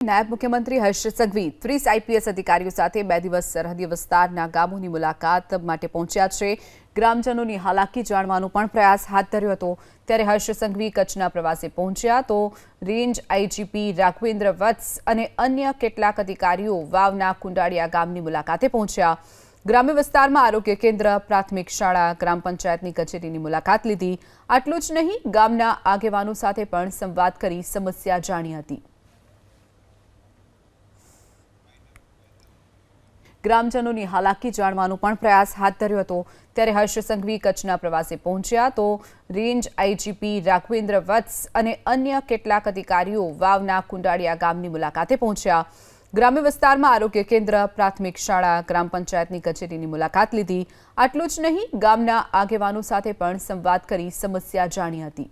નાયબ મુખ્યમંત્રી હર્ષ સંઘવી 30 આઈપીએસ અધિકારીઓ સાથે 2 દિવસ સરહદી વિસ્તારના ગામોની મુલાકાત માટે પહોંચ્યા છે। ગ્રામજનોની હાલાકી જાણવાનો પણ પ્રયાસ હાથ ધર્યો હતો। ત્યારે હર્ષ સંઘવી કચ્છના પ્રવાસે પહોંચ્યા તો રેન્જ આઈજીપી રાઘવેન્દ્ર વત્સ અને અન્ય કેટલાક અધિકારીઓ વાવના કુંડાળિયા ગામની મુલાકાતે પહોંચ્યા। ગ્રામ્ય વિસ્તારમાં આરોગ્ય કેન્દ્ર, પ્રાથમિક શાળા, ગ્રામ પંચાયતની કચેરીની મુલાકાત લીધી। આટલું જ નહીં, ગામના આગેવાનો સાથે પણ સંવાદ કરી સમસ્યા જાણી હતી। ગ્રામજનોની હાલાકી જાણવાનો પણ પ્રયાસ હાથ ધર્યો હતો। ત્યારે હર્ષ સંઘવી કચ્છના પ્રવાસે પહોંચ્યા તો રેન્જ આઈજીપી રાઘવેન્દ્ર વત્સ અને અન્ય કેટલાક અધિકારીઓ વાવના કુંડાળિયા ગામની મુલાકાતે પહોંચ્યા। ગ્રામ્ય વિસ્તારમાં આરોગ્ય કેન્દ્ર, પ્રાથમિક શાળા, ગ્રામ પંચાયતની કચેરીની મુલાકાત લીધી। આટલું જ નહીં, ગામના આગેવાનો સાથે પણ સંવાદ કરી સમસ્યા જાણી હતી।